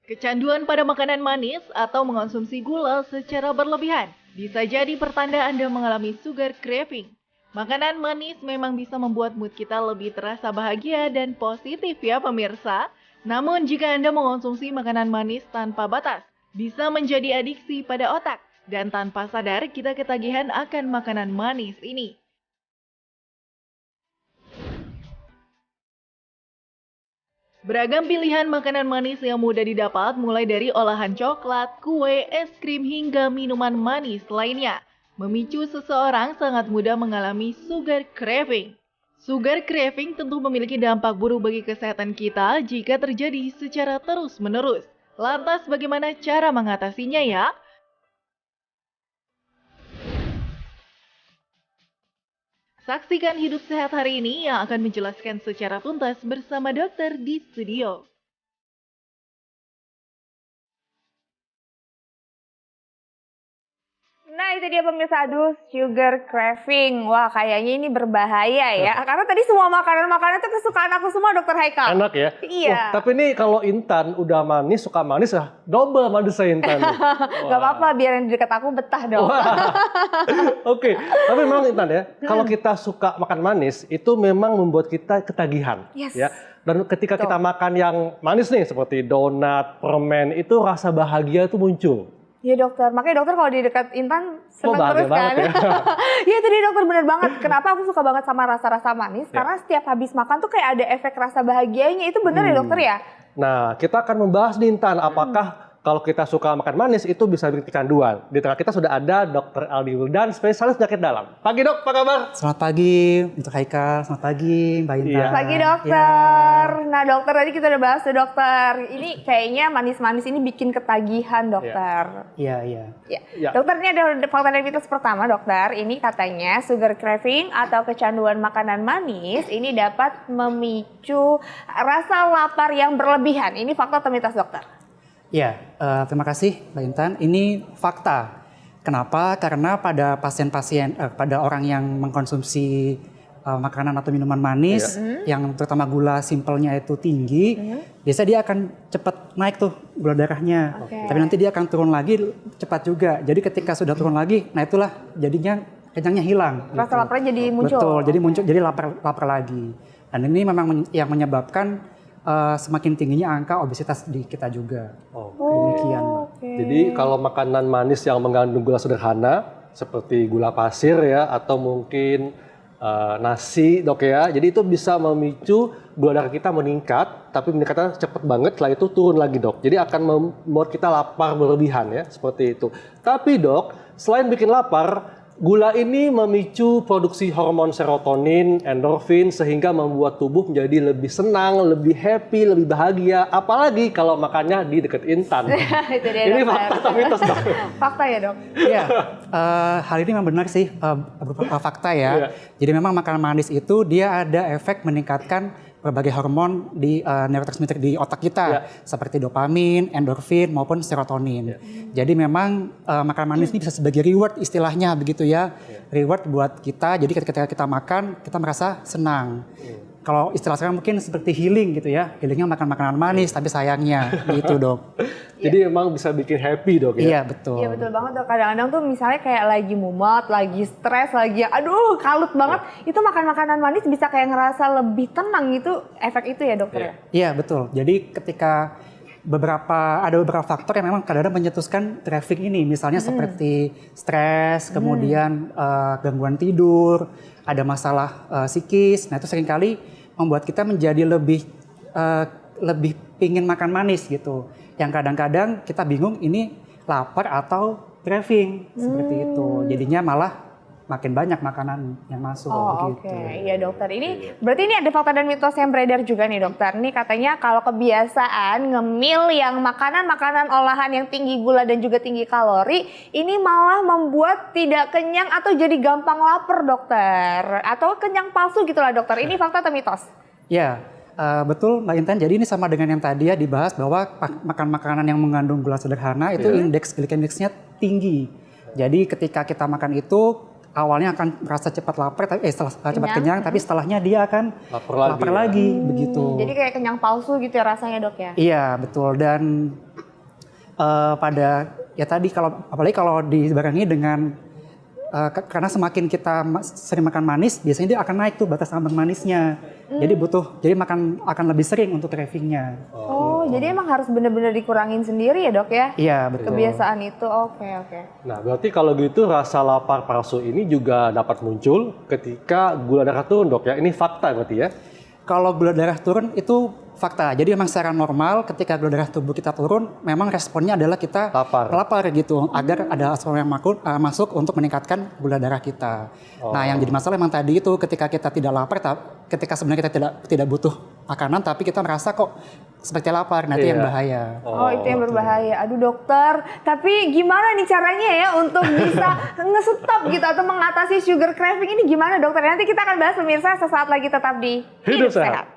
Kecanduan pada makanan manis atau mengonsumsi gula secara berlebihan bisa jadi pertanda Anda mengalami sugar craving. Makanan manis memang bisa membuat mood kita lebih terasa bahagia dan positif ya pemirsa. Namun jika Anda mengonsumsi makanan manis tanpa batas, bisa menjadi adiksi pada otak. Dan tanpa sadar kita ketagihan akan makanan manis ini. Beragam pilihan makanan manis yang mudah didapat mulai dari olahan coklat, kue, es krim hingga minuman manis lainnya. Memicu seseorang sangat mudah mengalami sugar craving. Sugar craving tentu memiliki dampak buruk bagi kesehatan kita jika terjadi secara terus-menerus. Lantas bagaimana cara mengatasinya ya? Saksikan Hidup Sehat hari ini yang akan menjelaskan secara tuntas bersama dokter di studio. Nah itu dia pemirsa, aduh sugar craving. Wah kayaknya ini berbahaya ya. Karena tadi semua makanan-makanan itu kesukaan aku semua Dokter Haikal. Enak ya? Iya. Wah, tapi nih kalau Intan udah manis, suka manis ya, double manisnya Intan. Gak apa-apa, biar yang di dekat aku betah dong. Oke, tapi memang Intan ya, kalau kita suka makan manis, itu memang membuat kita ketagihan. Yes. Ya. Dan ketika kita makan yang manis nih, seperti donat, permen, itu rasa bahagia itu muncul. Iya dokter, makanya dokter kalau di dekat Intan seneng terus kan. Ya. Iya tadi dokter bener banget. Kenapa aku suka banget sama rasa-rasa manis? Karena setiap habis makan tuh kayak ada efek rasa bahagianya. Itu bener ya dokter ya? Nah, kita akan membahas nih Intan, apakah kalau kita suka makan manis itu bisa bikin kecanduan. Di tengah kita sudah ada Dr. Aldi Wildan, spesialis penyakit dalam. Pagi dok, apa kabar? Selamat pagi untuk Haikal, selamat pagi Mbak Intan. Iya. Pagi dokter. Nah dokter tadi kita udah bahas tuh dokter. Ini kayaknya manis-manis ini bikin ketagihan dokter. Iya. Ya. Dokter ini ada fakta dan mitos pertama dokter. Ini katanya sugar craving atau kecanduan makanan manis ini dapat memicu rasa lapar yang berlebihan. Ini fakta atau mitos dokter? Iya, terima kasih Mbak Intan. Ini fakta. Kenapa? Karena pada pasien-pasien, pada orang yang mengkonsumsi makanan atau minuman manis, yang terutama gula simpelnya itu tinggi, biasanya dia akan cepat naik tuh gula darahnya. Tapi nanti dia akan turun lagi cepat juga. Jadi ketika sudah turun lagi, nah itulah jadinya kenyangnya hilang. Rasa laparnya jadi muncul. Betul, jadi lapar lagi. Dan ini memang yang menyebabkan semakin tingginya angka obesitas di kita juga. Demikian, Mbak. Jadi kalau makanan manis yang mengandung gula sederhana, seperti gula pasir ya, atau mungkin nasi dok ya, jadi itu bisa memicu gula darah kita meningkat, tapi meningkatnya cepat banget, setelah itu turun lagi dok. Jadi akan membuat kita lapar berlebihan ya, seperti itu. Tapi dok, selain bikin lapar, gula ini memicu produksi hormon serotonin, endorfin, sehingga membuat tubuh menjadi lebih senang, lebih happy, lebih bahagia. Apalagi kalau makannya di dekat Intan. Itu dia, Ini dokter. fakta atau mitos dok? Fakta ya dok? Iya, hal ini memang benar sih, fakta ya. Iya. Jadi memang makanan manis itu dia ada efek meningkatkan berbagai hormon di neurotransmitter di otak kita, seperti dopamin, endorfin maupun serotonin. Jadi memang makanan manis ini bisa sebagai reward istilahnya begitu ya, reward buat kita. Jadi ketika kita makan kita merasa senang. Kalau istilah sekarang mungkin seperti healing gitu ya, healingnya makan makanan manis, tapi sayangnya gitu dok. Jadi emang bisa bikin happy dok ya? Iya betul. Iya betul banget dok. Kadang-kadang tuh misalnya kayak lagi mumet, lagi stres, lagi aduh kalut banget. Itu makan makanan manis bisa kayak ngerasa lebih tenang, itu efek itu ya dokter ya? Iya betul. Jadi ketika ada beberapa faktor yang memang kadang-kadang mencetuskan craving ini, misalnya seperti stres, kemudian gangguan tidur, ada masalah psikis. Nah itu seringkali membuat kita menjadi lebih pingin makan manis gitu. Yang kadang-kadang kita bingung ini lapar atau craving seperti itu. Jadinya malah makin banyak makanan yang masuk gitu. Iya dokter. Ini berarti ini ada fakta dan mitos yang beredar juga nih dokter. Ini katanya kalau kebiasaan ngemil yang makanan-makanan olahan yang tinggi gula dan juga tinggi kalori, ini malah membuat tidak kenyang atau jadi gampang lapar dokter. Atau kenyang palsu gitulah dokter. Ini fakta atau mitos? Ya, betul Mbak Intan. Jadi ini sama dengan yang tadi ya dibahas bahwa makan makanan yang mengandung gula sederhana itu indeks glikemiknya tinggi. Jadi ketika kita makan itu awalnya akan merasa cepat lapar, tapi cepat kenyang, tapi setelahnya dia akan lapar lagi begitu. Jadi kayak kenyang palsu gitu ya rasanya dok ya? Iya betul, dan pada ya tadi apalagi kalau dibarengi dengan karena semakin kita sering makan manis, biasanya dia akan naik tuh batas ambang manisnya. Jadi makan akan lebih sering untuk cravingnya. Jadi emang harus benar-benar dikurangin sendiri ya dok ya? Iya betul. Kebiasaan itu, oke. Nah, berarti kalau gitu rasa lapar palsu ini juga dapat muncul ketika gula darah turun, Dok ya. Ini fakta berarti ya? Kalau gula darah turun itu fakta. Jadi memang secara normal ketika gula darah tubuh kita turun, memang responnya adalah kita lapar gitu, agar ada asam yang masuk untuk meningkatkan gula darah kita. Nah, yang jadi masalah memang tadi itu ketika kita tidak lapar, ketika sebenarnya kita tidak butuh makanan, tapi kita merasa kok seperti lapar, nanti yang bahaya. Itu yang berbahaya. Aduh dokter, tapi gimana nih caranya ya untuk bisa nge-stop gitu atau mengatasi sugar craving ini gimana dokter? Nanti kita akan bahas pemirsa sesaat lagi, tetap di Hidup Sehat.